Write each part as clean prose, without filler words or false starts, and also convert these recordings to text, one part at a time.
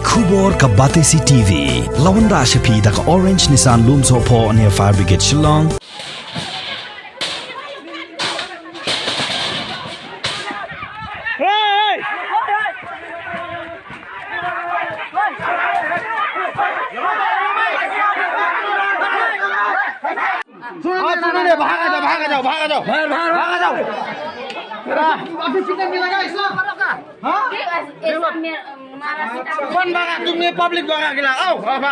Kubor ka Batesi TV. Lawan ra siya da ka Orange Nissan Lumso po near Fire Brigade Shillong. भागा जाओ कौन भागा तुमने पब्लिक भागा गिला आओ भाग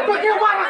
तो क्यों मारा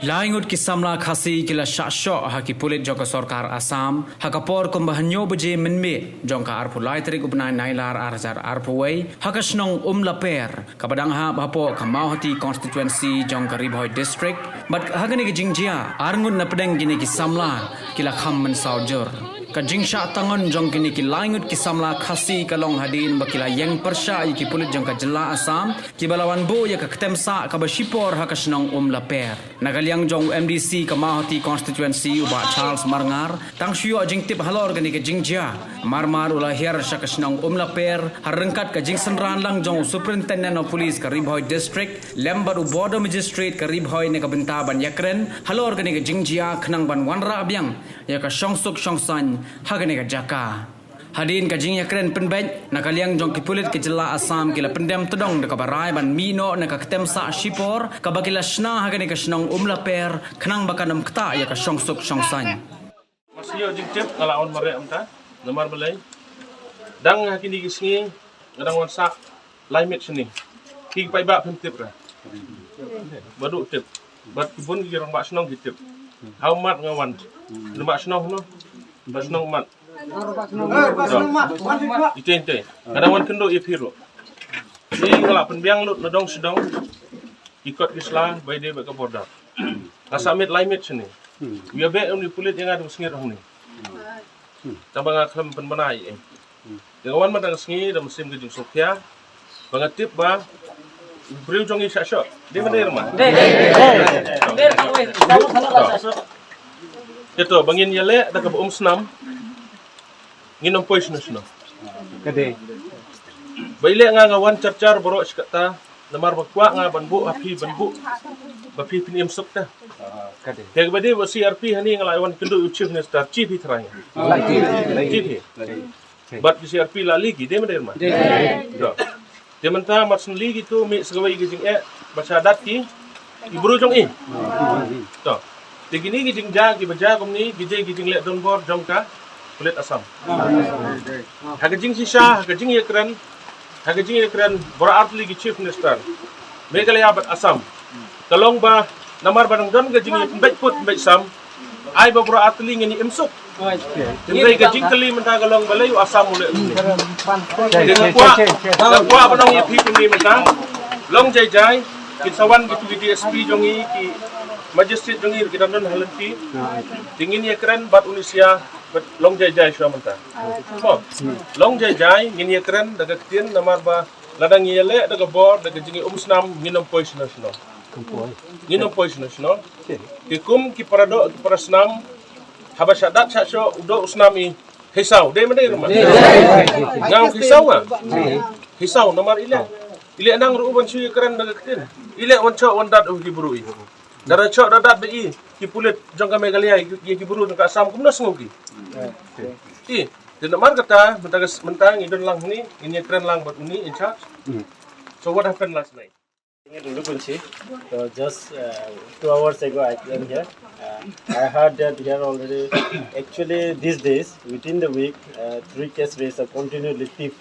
Laingut ki samla khasi kila shasho ha ki pulit jongka sarkar Assam ha ka por kumbahanyo buje menme jongka arpu lai tarik upnai nailar arzar arpu wei ha ka snong laper kabadang ha bapo kamau hati constituency jongka Ribhoi district but ha gani ki jingjia arngut na pedeng gini ki samla kila kham men saujur ka jingsha tangon jong kini ki laingut ki samla khasi kalong hadin bakila yang persha ki pulit jongka jela Assam ki balawan bo ya ka ketemsa ka bashipor ha ka snong laper Nagaliang jong MDC Kamahati constituency uba Charles Marngar tang syuo jing tip halor gani ke jingjia marmar ula her syakasnong laper harengkat ke jing senran lang jong superintendent of police ka Ribhoi district lembar u border magistrate ka Ribhoi ne ka bentaban yakren halor gani ke jingjia khnang ban wanra abyang ya ka shongsuk shongsan hagani ka jaka Hadin kajing yakren penbej nakaliang jong kipulit ke jela Assam kila pendem tedong de kabarai ban mino na ka ketemsa shipor ka bakila shna hagani ka shnong laper khnang bakanam kta ya ka shongsuk shongsan Masih jing tip ngalawan mare amta nomor belai dang hakini gisngi ngadang wansa limit sini ki pai ba tip ra badu tip bat kibun gi rong ba snong tip how mat ngawan ba snong no ba snong mat itu ente kadang wan kendo ipiro ni ngala penbiang lut nadong sedong ikut Islam by day ke border asamit limit sini dia be on pulit yang ada sengir hong ni tabang aklam penbenai dengan madang sengi dan musim gejung sofia bangatip ba beriu jongi syasyo dia mana rumah itu bangin yale dak senam nginom poisonous no kade baile nga ngawan charchar borok skata namar bakwa nga banbu api banbu bapi pinim sukta kade teg bade CRP hani ngalawan kendo chief minister chief hitrang chief but CRP lali gi dem derma do demanta matsun ligi tu mi segawai gijing baca dat ki ibru jong to tegini gijing ja gi baja komni gijing le don bor jongka kulit Assam. Hagajing sisa, hagajing yakran, berarti lagi chief minister. Meghalaya bat Assam. Kalong ba namar barang don gajing baik put baik sam. Ai ba berarti lagi ni imsuk. Jadi gajing kali mentah kalong balayu Assam mulai. Dengan kuah benang yang hidup ni mentah. Long jai kitsawan gitu DSP jongi ki magistrate jongi kita don halanti. Tingin yakran bat Indonesia long jai syua mentah. Long jai ngin yakran daga ketien namar ba ladang yele daga bor daga jingi snam nginom poisonous no. Nginom poisonous no. Tikum ki parado ki parasnam habashadat syasyo udo snami hisau de mede rumah. Ngau hisau ah. Hisau namar ile nang ruban syu yakran daga ketien. Ile wancho wandat ki burui. Dara chok dadat bi ki pulit jongka Meghalaya ki buru ka Assam kumna sengoki. Ti dan namar kata mentang idon lang ni ini keren lang buat uni in charge. So what happened last night? So just 2 hours ago I came here. I heard that here already actually these days within the week 3 case rates are continually thief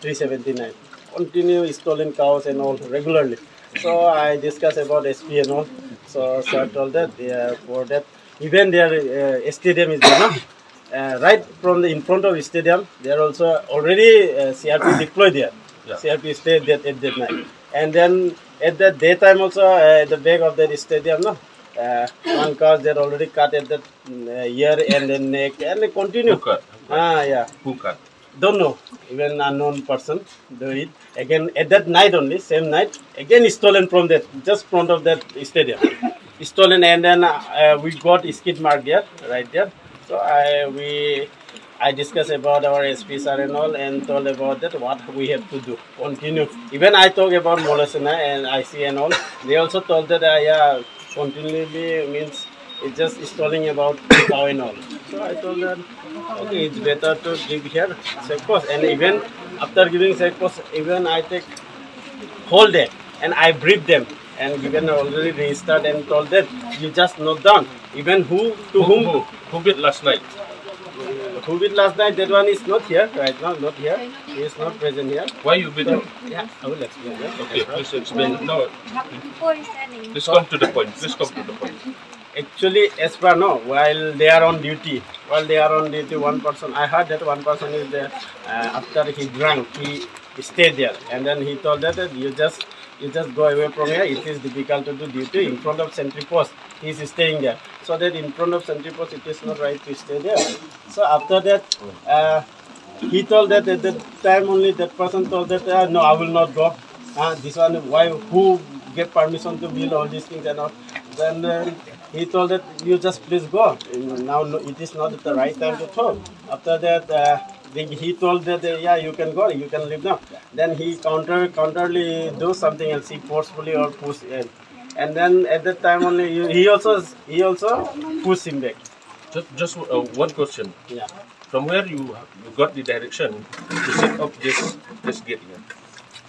379 continue stolen cows and all regularly. So I discussed about SP and all. So sir told that for that even their stadium is there, no? Right from in front of the stadium, there also already CRP deployed there. Yeah. CRP stayed there at that night, and then at the daytime also at the back of that stadium, no, one cars they're already cut at the ear and then neck and they continue. Who cut? Yeah. Who cut? don't know. Even unknown person do it. Again, at that night only, same night, again stolen from that, just front of that stadium. Stolen, and then we got skid mark there, right there. So I discussed about our SP sir and all, and told about that what we have to do. Continue. Even I talk about Molasana and IC and all. They also told that yeah, continually means it's just stalling about cow and all. So I told them, okay, it's better to give here safe post. And even after giving safe post, even I take whole day and I brief them and given already registered and told them you just note down. Even who bid last night? Who bid last night? That one is not here right now. Not here. He is not present here. Why you bid him? Yeah, I will explain that. Okay, please explain. No, please come to the point. Please come to the point. Actually, as per no, while they are on duty, one person, I heard that one person is there. After he drank, he stayed there, and then he told that you just go away from here. It is difficult to do duty in front of sentry post. He is staying there, so that in front of sentry post, it is not right to stay there. So after that, he told that at that time only that person told that no, I will not go. This one, why? Who get permission to build all these things and all? Then he told that you just please go. Now it is not the right time to talk. After that, he told that yeah, you can go, you can leave now. Then he counterly do something else. He forcefully or push in. And then at that time only he also pushed him back. Just one question. Yeah. From where you got the direction to set up this gate here?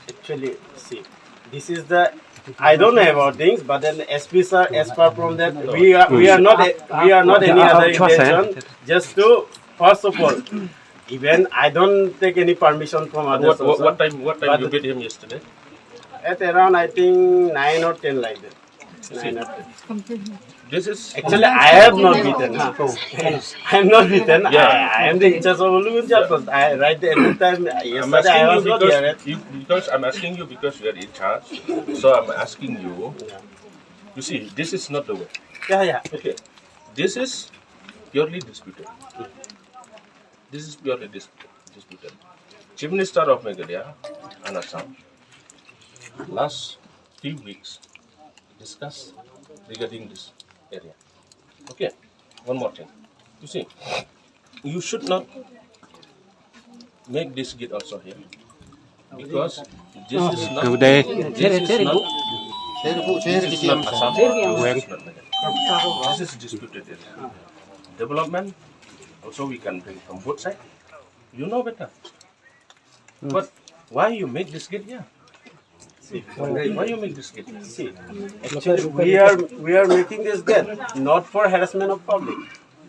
Actually, see, this is the. I don't know about things, but then SP sir, as far from that, we are not any other intention. Just to first of all, even I don't take any permission from others. What time you beat him yesterday? At around I think 9 or 10 like that. 9 or 10. This is Actually, I have not beaten. I am not beaten. Yeah. I am the in charge of Ulumur Post. I right at the time. Yesterday I was not here. Because I'm asking you because you are in charge. So I'm asking you. You see, this is not the way. Yeah. Okay. This is purely disputed. This is purely disputed. Chief Minister of Meghalaya and Assam last few weeks discussed regarding this area. Okay, one more thing. You see, you should not make this gate also here because this is not Assam. This is disputed area. Development also we can bring from both sides. You know better. But why you make this gate here? Why you make this gate? See, actually, we are making this gate not for harassment of public.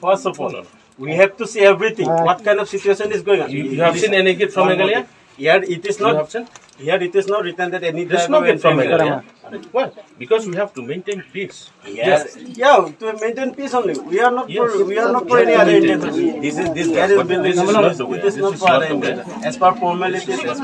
First of all, we have to see everything. What kind of situation is going on? You have seen any gate from Meghalaya? Here it is not. Here it is not written that any. There's no gate from Meghalaya. Why? Because we have to maintain peace. Yes. Yeah, to maintain peace only. We are not for any other intention. This gate is built. It is not for other intention. As per formalities, as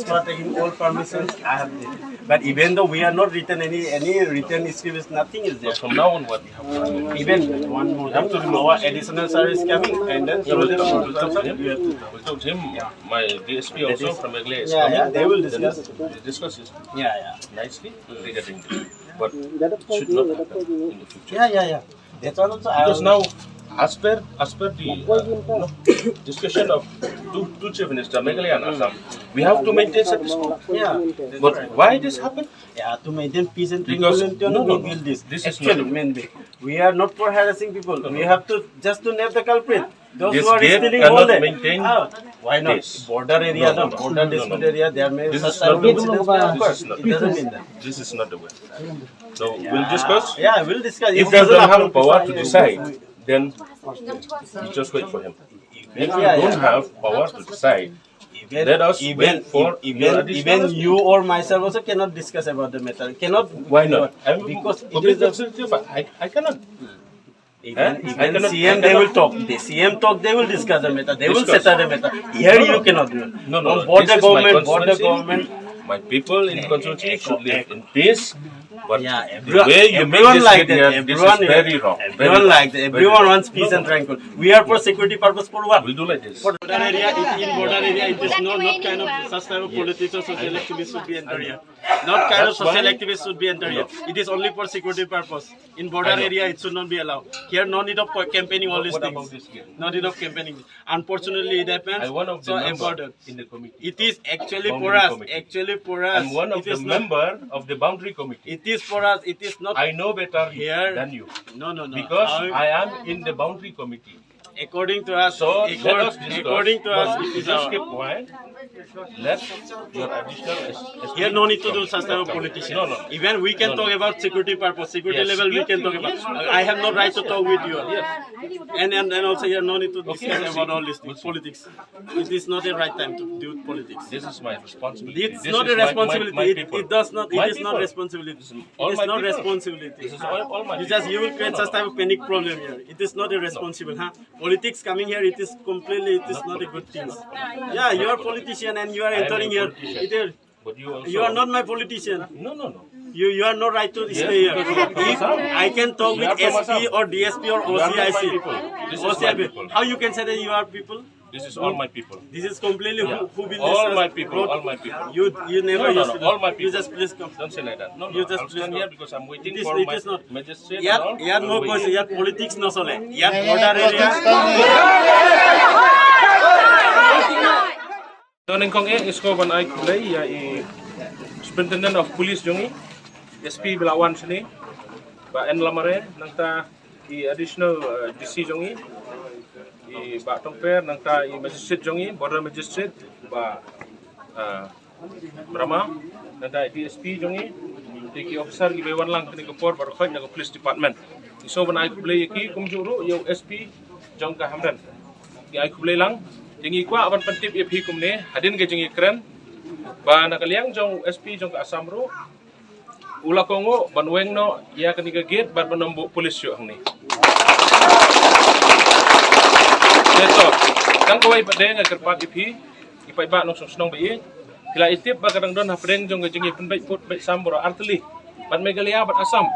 per taking all permissions, I have this. But even though we are not written any written scripts, nothing is there. But from now on, what we have to do? Even one more thing, our additional service coming, and then We told him, my DSP also from Meghalaya is coming. yeah, they will discuss. We discuss it Yeah. nicely regarding this. But it should not happen in the future. Yeah. That's what also. Because now, as per the discussion of two chief ministers, Meghalaya and Assam, we have to maintain status quo. Yeah. But why this happened? Yeah, to maintain peace and Because- tranquility, no, we no. build this. This is Actually, not- mainly, we are not for harassing people. We have to just to nab the culprit. Those This who are gate stealing cannot all that. maintain Why not? peace. Border area, No, no, no, border no, dispute no. area, there may be This such is type not of the way. incidents. This Of course, is not it the doesn't way. mean that. This is not the way. So we'll discuss. Yeah, we'll discuss. If It they doesn't don't have happen power before- to decide, then you just wait for him. If you Yeah, don't yeah. have power to decide, let us wait for your additional- even you or myself also cannot discuss about the matter. Cannot. Why not? Because it Public is a, representative, I cannot. even I cannot- CM I they will cannot- talk. The CM talk, they will discuss the matter. They will Discuss. settle the matter. Here you cannot do it. No. On border This is my government, constituency. My people in constituency should live in peace But Yeah, the way you make everyone this like get that. here, this Everyone is very wrong. Everyone like that. Everyone wants peace and tranquil. We are for security purpose for what? We'll do like this. For border area, in border area, it is not kind of such type of politics or social activists should be entered here. Not kind of That's social why- activists should be entered here. It is only for security purpose. In border I know. area, it should not be allowed. Here, no need of campaigning all these What about things. this gate? No need of campaigning. Unfortunately, it happens. I'm one of the So members avoided. in the committee. It is actually for Boundary us. committee. Actually for us. I'm one of It the is not- member of the boundary committee. It is for us. It is not. I know better Here- than you No, no, no. because I am in the boundary committee. According to us, So let us discuss. according to us, it is just our. keep quiet. Let your additional. Here, no need to do such type of politician. No, no. Even we can No, talk no. about security purpose, security Yes. level. We can talk about. I have no right to talk with you. Yes. And also here, no need to discuss we'll about see. all these things, politics. It is not the right time to do politics. This is my responsibility. It's This not is a responsibility. My It people. does not. My It is not people. responsibility. all It is my not people. responsibility. This is all my You just you will create No, such no. type of panic problem here. It is not a responsible, huh? Politics coming here, it is completely. It is not a good thing. Yeah, you are a politician and you are I am a entering here. politician. It is. But you also. You are not my politician. No, no, no. You are not right to stay here. because you are from If Assam. I can talk You are with from SP Assam. or DSP or You are not my OCIC. people. This is my people. How you can say that you are people? This is all my people. This is completely Yeah. who built All this my people. road. All my people. You never No, no, used no, to do. all my people. You just please come. Don't say like that. No, no. You just I'll please stand come. here because I'm waiting It is- for it my is not. magistrate. Yat and all. yat no I'm question. waiting. Yat politics no sole. Yat border area. Turning kong isko ban ay kulay ya i Superintendent of Police jongi SP Belawan sini ba en lamare nang ta i additional DC jongi i ba tongper nang ta i magistrate jongi border magistrate ba Brahma nang ta DSP jongi tiki officer gi bewan lang kini kapor baru khaj na police department iso ban ay kulay ki kumjuru yo SP jong ka hamdan gi ay kulay lang jengi kwa aban pentip IP kumne hadin ke jengi keren ba nakaliang jong SP jong ka Assam ro ula kongo banweng no ya kaniga gate bat banombo pulis yo hangni deto kang kawai padeng agar pat IP ipai ba no snong bi kila itip ba kadang don hapdeng jong jengi penbai put bai sambro arteli ban megalia bat Assam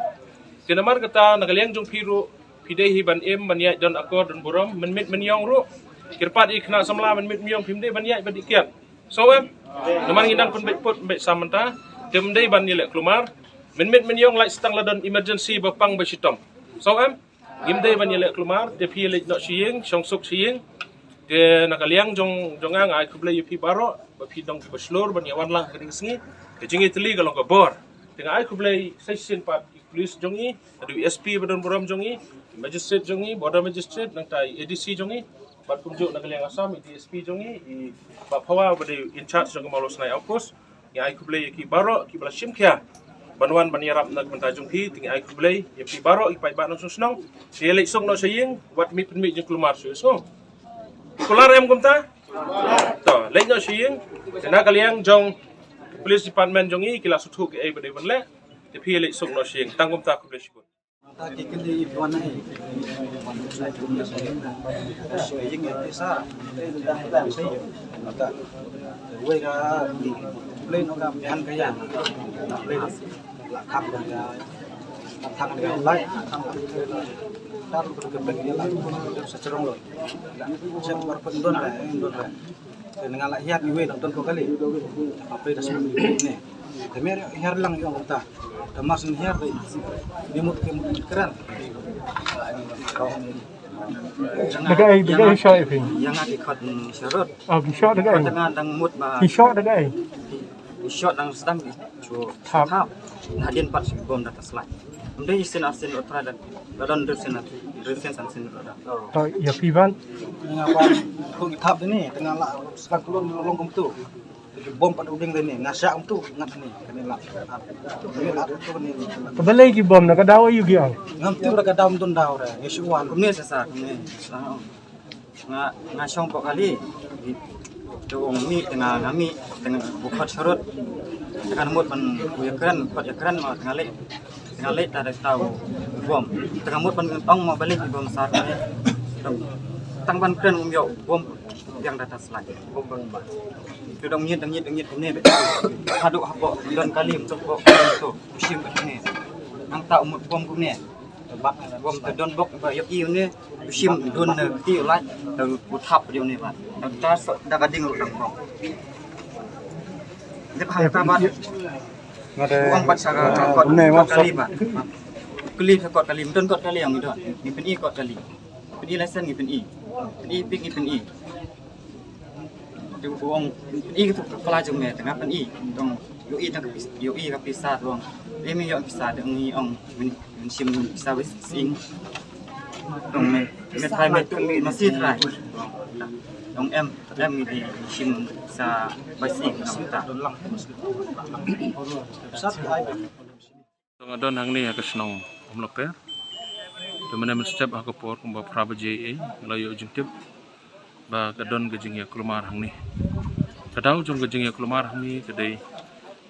tinamar kata nakaliang jong piru pidehi ban em ban ya don akor don burom menmit menyong ro kirpat ikna samla menmit menyong pimde ban ya badikiat so naman ngindang penbai put bai samanta temdei ban nilek kelumar menmit menyong like setang ladon emergency bapang basitom so gimdei ban nilek kelumar te pi lek no sieng songsuk sieng te nakaliang jongang ai kublai pi baro ba pi dong baslor ban yawan lang kering sengi te jingi teli galong ka bor tengah ai kublai session pat police jongi adu SP badon borom jongi magistrate jongi border magistrate nang tai ADC jongi bat kumjuk nakaliang Assam DSP jongi i ba phawa bade in charge jong malos nai outpost ya ai kublai ki baro ki bala simkhia banwan banyarap nag mentajung hi tingi ai kublai ya pi baro i pai ba nang susnong se lek sok no saying wat mi penmi jeng kelumar so kular em kumta to lek no saying tena kaliang jong police department jongi kila sutu ke ai bade banle te pi lek sok no saying tangkum ta kublai sikut Taki kili ibuana hii saya punya saya yang besar saya maka gue ka di play no ka bihan kaya play lakap dan ya tang dengan lai tang tar berkembang dia lah secerong loh saya berpendon lah dengan lahiat gue nonton kau kali apa itu semua ini Temer hiar lang yung kita. Tamas ng hiar dimut keren. Dagai shot ipin. Yang ada kat syarut. Oh, shot dagai. Dengan dang mut ba. Shot dagai. Shot dang sedang cu. Tap. Hadin pat bom data slide. Mde isin arsin otra dan dadon dresen sansin roda. Oh, ya pivan. Tengah apa? Kau tap ini tengah lah sekarang keluar longkong tu. Bom pada uding ni ngasak tu ngat ni kanila. Kanila tu ni. Kabelay ki bom na kadawa yu gyang. Ngam tu raga daum tun daw ra. Yesuan. Kumne sasa kumne. Nga syong po kali. Tuong mi tengah ngami tengah bukat syarut. Tengah mut pan keren pat keren ma tengah lek tak ada tahu bom. Tengah mut pan ong mau balik bom sar ni. Tang ban keren umyo bom yang data slide bom bom. Tudong nyit kumne. Haduk hapok dan kali untuk kok itu musim ini. nang tak umut bom kum ni bak bom te don bok ba yok iu ni sim don ne ti lai te puthap dia ni ba ta da gading ru dang bom de hang ta ba uang bat sara kot kali ba kali kot kali don kot kali yang itu ni pen i kot kali pen i lesson ni pen i pik ni pen i tu uang i tu kepala jom me tengah pen i dong yo i ka pisat wong mi yo pisat dong ni ong min sim pisat wis sing dong me thai me tu mi masih trai dong em mi di sim sa basing sim ta Tong adon hang ni ha kesnong omloper. Tu mana step ha kapor kumba praba JA layo jungtip ba kadon gejing ya kelumar hang ni. Kadau jong gejing ya kelumar hang ni kedai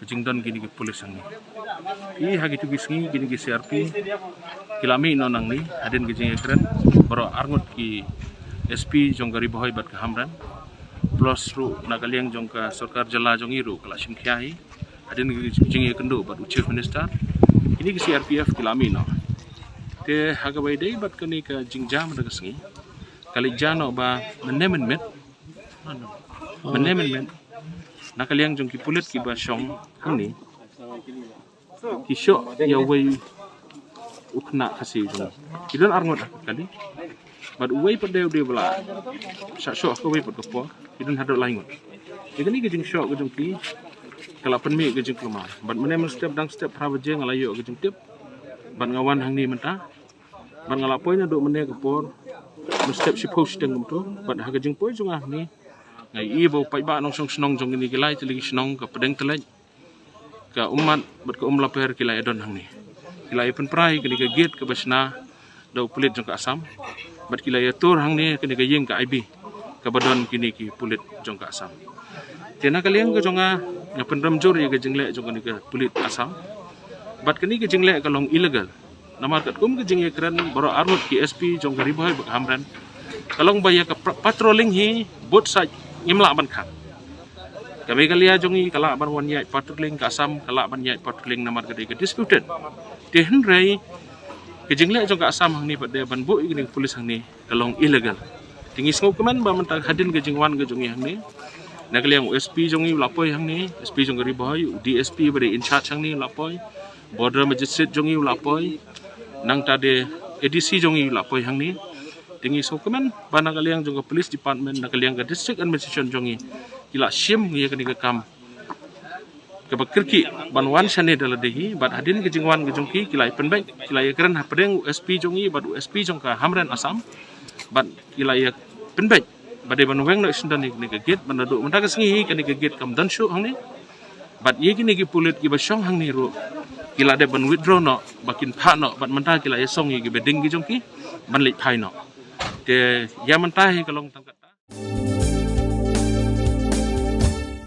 gejing don gini ke polis hang ni. I ha gitu gisngi gini ke CRP kilami no nang ni adin gejing ya keren baro arngut ki SP jong gari bohoi bat ke hamran plus ru nagaliang jong ka sarkar jala jong iru kala sim khiai adin gejing ya kendo bat chief minister ini ke CRPF kilami no te hagawai dei bat kani ka jingjam daga sengi kali jano ba menemen met nakaliang jong ki pulit ki ba shong hang ni ki sho ya wei ukna kasi jong idon arngot kali bat wei padeu de bla sha sho ko wei pat ko idon hadot laingot ikani ke jing sho ke jong ki kala penmi ke jing kelumar bat menemen step dang step prabaje ngalayo ke jing tip ban ngawan hang ni menta ban ngalapoy na do mene ke por step si post deng tu ban ha gejing poy jung ah ni ngai i bo pai ba nong song snong jong ni gelai teli snong ka pedeng telej ka umat bat ka laper kilai adon hang ni kilai pen prai ke ni ke gate ke basna do pulit jong ka asam bat kilai atur hang ni ke ni ke yeng ka IB ka badon kini ki pulit jong ka asam tena kaliang ke jonga ngapen ramjur ye ke jingle jong ni ke pulit asam bat kini ke jingle ka long illegal namar kat kum ke jingle kran baro arut ki SP jong gari boy bak hamran kalong baya ka patrolling hi both side ngimla ban khat kami kalia jongi kala ban wan yai patrolling ka asam kala ban yai patrolling namar ke disputed tehen rai ke jingle jong ka asam hang ni pat de ban bu igni polis hang ni kalong illegal tingis ngau keman ba mentang hadin ke jingwan ke jongi hang ni nakaliang SP jongi lapoy hang ni SP jong gari boy DSP bari in charge hang ni lapoy border magistrate jongi lapoy nang tade ADC jongi lapoy hang ni tingi so kemen bana kaliang jong police department nakaliang ka district administration jongi kila sim ye ka kam ka bakirki banwan sane dala dehi bat hadin ke jingwan ke jongki kila penbai kila ye keren hapdeng SP jongi bat SP jong ka hamran asam bat kila ye penbai bade banweng no isundan ni ke gate banado menta ka singi ka ni ke gate kam dan shu hang ni bat ye kini ki pulit ki basong hang ni ro kila de ban withdraw no bakin pha no bat menta kila ye song ye ki beding ki jongki ban lek phai no te ya menta hi kalong tangka